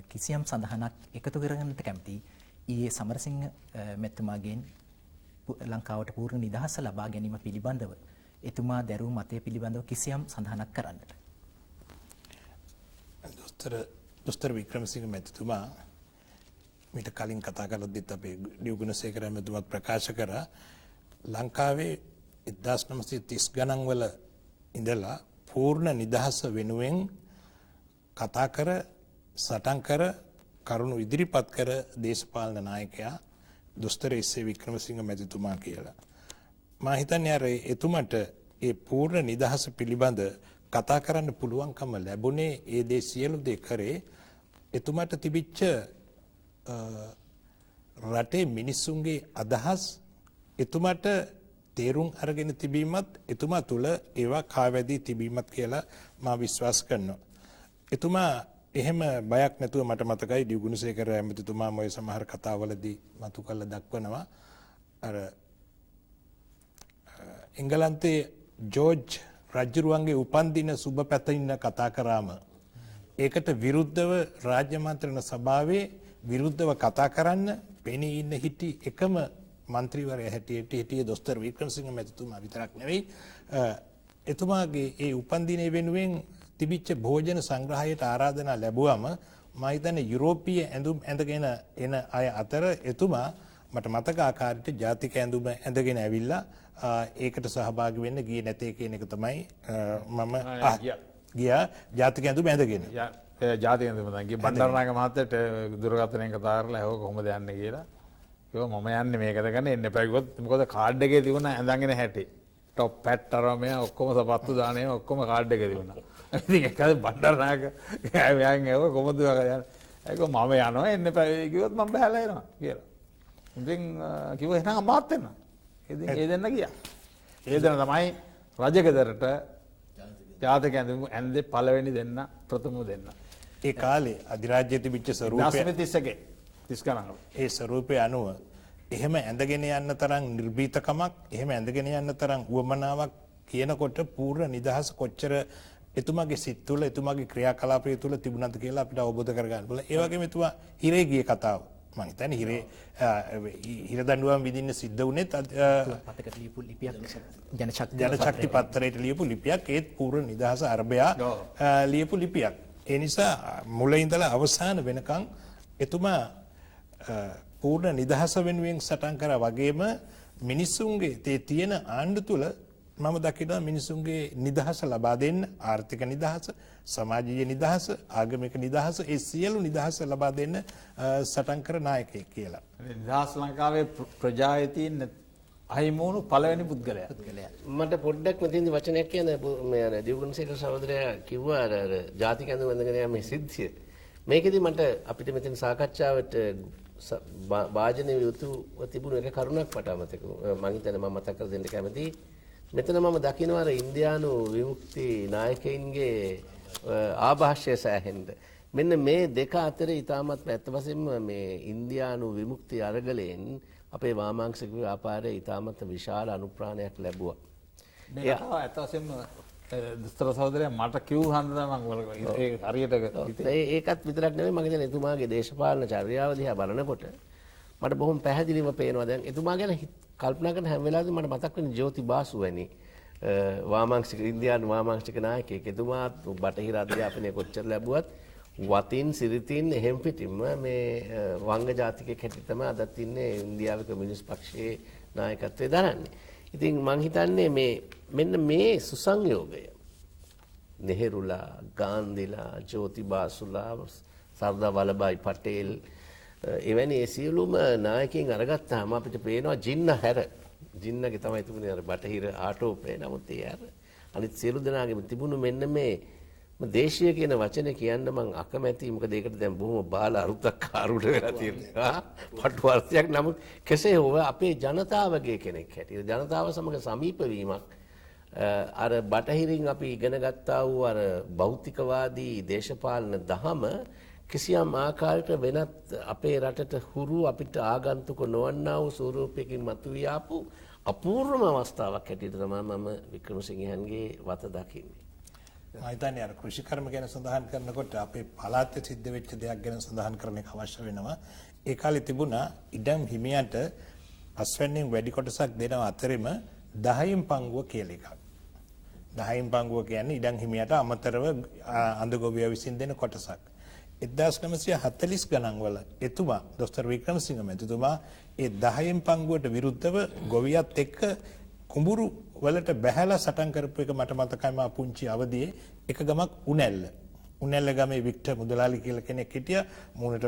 කිසියම් සඳහනක් එකතු කරගන්නට කැමතියි. ඊයේ සමරසිංහ මැතිතුමාගෙන් ලංකාවට පූර්ණ නිදහස ලබා ගැනීම පිළිබඳව එතුමා දැරූ මතය පිළිබඳව කිසියම් සඳහනක් කරන්නට. දොස්තර වික්‍රමසිංහ මැතිතුමා මීට කලින් කතා කළොත් අපේ ලියුගුණසේකර මැතිතුමත් ප්‍රකාශ කරා ලංකාවේ 1930 ගණන් වල ඉඳලා පූර්ණ නිදහස වෙනුවෙන් කතා කර සටන් කර කරුණු ඉදිරිපත් කර දේශපාලන නායකයා දොස්තර එස්.ඒ. වික්‍රමසිංහ මැතිතුමා කියලා. මා හිතන්නේ අර එතුමට ඒ පූර්ණ නිදහස පිළිබඳ කතා කරන්න පුළුවන්කම ලැබුණේ ඒ දේ සියලු දේ කරේ එතුමට තිබිච්ච රටේ මිනිස්සුන්ගේ අදහස් එතුමට තේරුම් අරගෙන තිබීමත් එතුමා තුළ ඒවා කාවැදී තිබීමත් කියලා මා විශ්වාස කරනවා. එතුමා එහෙම බයක් නැතුව මට මතකයි ලියුගුණසේකර ඇමතිතුමා මොය සමහර කතාවලදී මතු කළ දක්වනවා. අර එංගලන්තයේ ජෝර්ජ් රජුරුවන්ගේ උපන්දින සුබ පැතින්න කතා කරාම ඒකට විරුද්ධව රාජ්‍ය මන්ත්‍රණ සභාවේ විරුද්ධව කතා කරන්න පෙනී ඉන්න හිටි එකම මන්ත්‍රීවරයා හැටියට හිටියේ දොස්තර වික්‍රමසිංහ මැතිතුමා විතරක් නෙවෙයි. එතුමාගේ ඒ උපන්දිනය වෙනුවෙන් තිබිච්ච භෝජන සංග්‍රහයට ආරාධනා ලැබුවම මම හිතන්නේ යුරෝපීය ඇඳුම් ඇඳගෙන එන අය අතර එතුමා මට මතක ආකාරයට ජාතික ඇඳුම ඇඳගෙන ඇවිල්ලා ඒකට සහභාගී වෙන්න ගියේ නැතේ කියන එක තමයි මම ගියා ජාතික ඇඳුම ඇඳගෙන. ජාතික ඇඳුම තමයි බණ්ඩාරනායක මහත්තයට දුරකථනයෙන් කතා කරලා ඇහුවා කොහොමද යන්නේ කියලා. කිව්වා මම යන්නේ මේකද ගන්න එන්න එපා කිව්වොත් මොකද කාඩ් එකේ තිබුණ ඇඳගෙන හැටි. টপ පැට් අරම ඔක්කොම සපත්තු දානේ ඔක්කොම කාඩ් එකේ තිබුණා. ඉතින් ඒකද බණ්ඩාරනායක ගෑවයන් ඇහුවා කොහොමද යන්නේ? ඒක මම යනවා එන්න එපා කිව්වොත් මම බහැලා එනවා කියලා. ඉතින් කිව්වා එහෙනම් අමාත් වෙන්න. ඉතින් ඒ දෙන්න ගියා. ඒ දෙන්න තමයි රජගෙදරට ජාතක ඇඳේ පළවෙනි දෙන්න ප්‍රථම දෙන්න. ඒ කාලේ අධිරාජ්‍යයේ තිබිච්ච ස්වරූපය 30 ගණන්. ඒ ස්වරූපය අනුව එහෙම ඇඳගෙන යන්න තරම් නිර්භීතකමක් එහෙම ඇඳගෙන යන්න තරම් උවමනාවක් කියනකොට පූර්ණ නිදහස කොච්චර එතුමාගේ සිත් තුළ එතුමාගේ ක්‍රියාකලාපය තුළ තිබුණාද කියලා අපිට අවබෝධ කරගන්න පුළුවන්. ඒ වගේම එතුමා හිරේ ගිය කතාව මම හිතන්නේ හිර දඬුවම් විඳින්න සිද්ධ වුණෙත් පතකට ලියපු ලිපියක් ජනශක්ති පත්තරයට ලියපු ලිපියක් ඒත් පූර්ණ නිදහස අරබයා ලියපු ලිපියක්. ඒ නිසා මුල ඉඳලා අවසාන වෙනකන් එතුමා පූර්ණ නිදහස වෙනුවෙන් සටන් කරා වගේම මිනිස්සුන්ගේ තේ තියෙන ආණ්ඩු තුල මම දකිනවා මිනිසුන්ගේ නිදහස ලබා දෙන්න ආර්ථික නිදහස, සමාජීය නිදහස, ආගමික නිදහස, ඒ සියලු නිදහස ලබා දෙන්න සටන් කර නායකයෙක් කියලා. නිදහස් ලංකාවේ ප්‍රජායතීන් අහිමුණු පළවෙනි පුද්ගලයා. මට පොඩ්ඩක් මෙතෙන්දි වචනයක් කියන්න මේ අර දිවුගුණසේකර සහෝදරයා කිව්වා අර ජාතික ඇඳුම ඇඳගෙන යන්නේ සිද්ධිය. මේකෙදි මට අපිට මෙතන සාකච්ඡාවට වාජනීය යුතුව තිබුණු එක කරුණක් මට අමතක මම හිතන්නේ මම මතක් කර දෙන්න කැමතියි. මෙතන මම දකිනවා අර ඉන්දියානු විමුක්ති නායකයින්ගේ ආభాෂය සෑහෙන්න. මෙන්න මේ දෙක අතර ඊටමත් ඇත්ත වශයෙන්ම මේ ඉන්දියානු විමුක්ති අරගලයෙන් අපේ වාමාංශික ව්‍යාපාරයේ ඊටමත් විශාල අනුප්‍රාණයක් ලැබුවා. මේ ඇත්ත වශයෙන්ම දුස්තර සහෝදරයා මට කිව් හන්ද මම ඒ හරියට ඒකත් විතරක් නෙවෙයි මම හිතන්නේ එතුමාගේ දේශපාලන චර්යාව දිහා බලනකොට මට බොහොම පැහැදිලිව පේනවා දැන් එතුමා ගැන කල්පනා කරන හැම වෙලාවෙම මට මතක් වෙන්නේ ජෝති බාසු වැනි වාමාංශික ඉන්දියානු වාමාංශික නායකයෙක්. එතුමා බටහිර අධ්‍යාපනය කොච්චර ලැබුවත් වතින් සිරිතින් එහෙම් පිටින්ම මේ වංග ජාතිකයෙක් හැටියට තමයි අදත් ඉන්නේ ඉන්දියාවේ කමියුනිස්ට් පක්ෂයේ නායකත්වයේ දරන්නේ. ඉතින් මං හිතන්නේ මෙන්න මේ සුසංයෝගය නෙහෙරුලා, ගාන්ධිලා, ජෝතිබාසුලා, සර්දාර් වල්ලභායි පටේල් එවැනි සියලුම නායකයින් අරගත්තාම අපිට පේනවා ජින්න හැර ජින්නගේ තමයි තිබුණේ අර බටහිර ආටෝපය. නමුත් ඒ අර අනිත් සියලු දෙනාගේම තිබුණු මෙන්න මේ දේශීය කියන වචනේ කියන්න මම අකමැතියි. මොකද ඒකට දැන් බොහොම බාල අරුතක් ආරුඩ වෙලා තියෙනවා. පටු අර්ථයක්. නමුත් කෙසේ හෝ අපේ ජනතාවගේ කෙනෙක් හැටියට ජනතාව සමග සමීප වීමක් අර බටහිරින් අපි ඉගෙන ගත්තා වූ අර භෞතිකවාදී දේශපාලන දහම කිසියම් ආකාරයකට වෙනත් අපේ රටට හුරු අපිට ආගන්තුක නොවන්නා වූ ස්වරූපයකින් මතුවී ආපු අපූර්වම අවස්ථාවක් හැටියට තමයි මම වික්‍රමසිංහයන්ගේ වත දකින්නේ. මම හිතන්නේ අර කෘෂිකර්ම ගැන සඳහන් කරනකොට අපේ පළාතේ සිද්ධ වෙච්ච දෙයක් ගැන සඳහන් කරන එක අවශ්‍ය වෙනවා. ඒ කාලේ තිබුණා ඉඩම් හිමියන්ට පස්වැන්නෙන් වැඩි කොටසක් දෙනව අතරෙම 10න් පංගුව කියලා එකක්. 10න් පංගුව කියන්නේ ඉඩම් හිමියට අමතරව අඳගොවිය විසින් දෙන කොටසක්. 1940 ගණන් වල එතුමා දොස්තර වික්‍රමසිංහ මැතිතුමා ඒ 10න් පංගුවට විරුද්ධව ගොවියත් එක්ක කුඹුරු වලට බැහැලා සටන් කරපු එක මට මතකයි. මා පුංචි අවදියේ එක ගමක් උනැල්ල ගමේ වික්ටර් මුදලාලි කියලා කෙනෙක් හිටියා. මූණට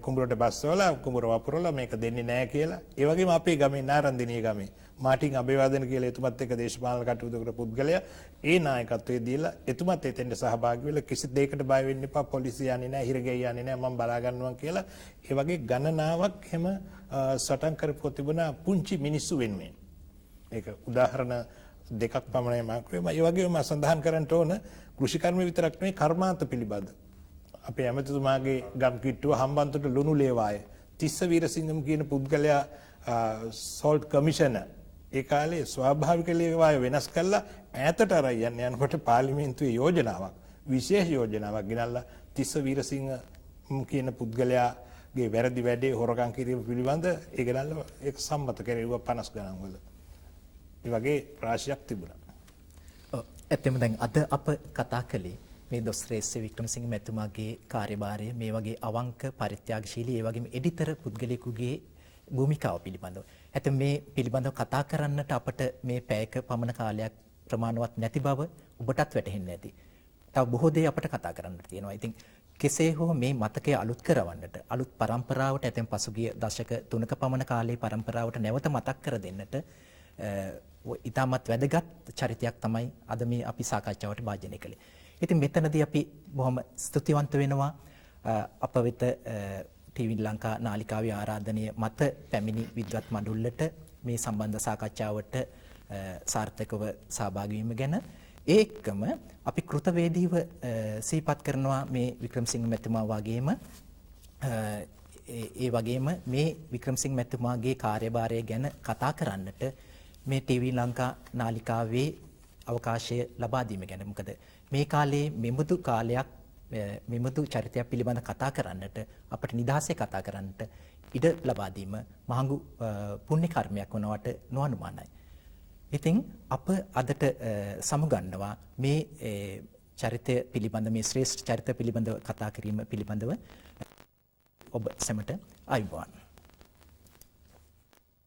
කුඹුරට බස්සවලා කුඹුර වපුරලා මේක දෙන්නේ නැහැ කියලා. ඒ වගේම අපේ ගමේ නාරන්දිනිය ගමේ මාටින් අබේවර්ධන කියලා එතුමත් එක්ක දේශපාලන කටයුතු කරපු පුද්ගලයා ඒ නායකත්වයේ දීලා එතුමත් එතෙන්ට සහභාගී වෙලා කිසි දෙයකට බය වෙන්න එපා, පොලිසිය යන්නේ නැහැ, හිරගෙයි යන්නේ නැහැ, මම බලා ගන්නවා කියලා ඒ වගේ ගණනාවක් හැම සටන් කරපුවා තිබුණා පුංචි මිනිස්සු වෙනුවෙන්. ඒක උදාහරණ දෙකක් පමණයි මම කියුවා. ඒ වගේම මම සඳහන් කරන්න ඕන කෘෂිකර්ම විතරක් නෙවෙයි කර්මාන්ත පිළිබඳ. අපේ ඇමතිතුමාගේ ගම් කිට්ටුව හම්බන්තොට ලුණු ලේවාය තිස්ස වීරසිංහම් කියන පුද්ගලයා සෝල්ට් කමිෂනර් ඒ කාලේ ස්වාභාවික ලේවාය වෙනස් කළා ඈතට අරන් යනකොට පාර්ලිමේන්තුවේ යෝජනාවක් විශේෂ යෝජනාවක් ගෙනල්ලා තිස්ස වීරසිංහ කියන පුද්ගලයාගේ වැරදි වැඩේ හොරකම් කිරීම පිළිබඳ ඒ ගෙනල්ලා ඒක සම්මත කෙරෙව්වා 50 ගණන් වල. ඒ වගේ රාශියක් තිබුණා. ඇත්තම දැන් අද අප කතා කළේ මේ දොස්තර එස්.ඒ. වික්‍රමසිංහ මැතිතුමාගේ කාර්යභාරය මේ වගේ අවංක පරිත්‍යාගශීලී ඒ වගේම එඩිතර පුද්ගලයෙකුගේ භූමිකාව පිළිබඳව. ඇත්තම මේ පිළිබඳව කතා කරන්නට අපට මේ පැයක පමණ කාලයක් ප්‍රමාණවත් නැති බව ඔබටත් වැටහෙන්නේ නැති. තව බොහෝ දේ අපට කතා කරන්න තියෙනවා. ඉතින් කෙසේ හෝ මේ මතකය අලුත් කරවන්නට අලුත් පරම්පරාවට ඇතැම් පසුගිය දශක 3ක පමණ කාලයේ පරම්පරාවට නැවත මතක් කර දෙන්නට ඉතාමත් වැදගත් චරිතයක් තමයි අද මේ අපි සාකච්ඡාවට භාජනය කළේ. ඉතින් මෙතනදී අපි බොහොම ස්තුතිවන්ත වෙනවා අප වෙත ටීවී ලංකා නාලිකාවේ ආරාධනය මත පැමිණි විද්වත් මඬුල්ලට මේ සම්බන්ධ සාකච්ඡාවට සාර්ථකව සහභාගී වීම ගැන. ඒකම අපි කෘතවේදීව සිහිපත් කරනවා මේ වික්‍රමසිංහ මැතිතුමා වගේම ඒ වගේම මේ වික්‍රමසිංහ මැතිතුමාගේ කාර්යභාරය ගැන කතා කරන්නට මේ ටීවී ලංකා නාලිකාවේ අවකාශය ලබා දීම ගැන. මොකද මේ කාලේ මෙමුදු කාලයක් මෙමුදු චරිතයක් පිළිබඳ කතා කරන්නට අපට නිදහසේ කතා කරන්නට ඉඩ ලබා දීම මහඟු පුණ්‍ය කර්මයක් වනවට නොඅනුමානයි. ඉතින් අප අදට සමුගන්නවා මේ චරිතය පිළිබඳ මේ ශ්‍රේෂ්ඨ චරිත පිළිබඳව කතා කිරීම පිළිබඳව ඔබ සැමට ආයුබෝවන්.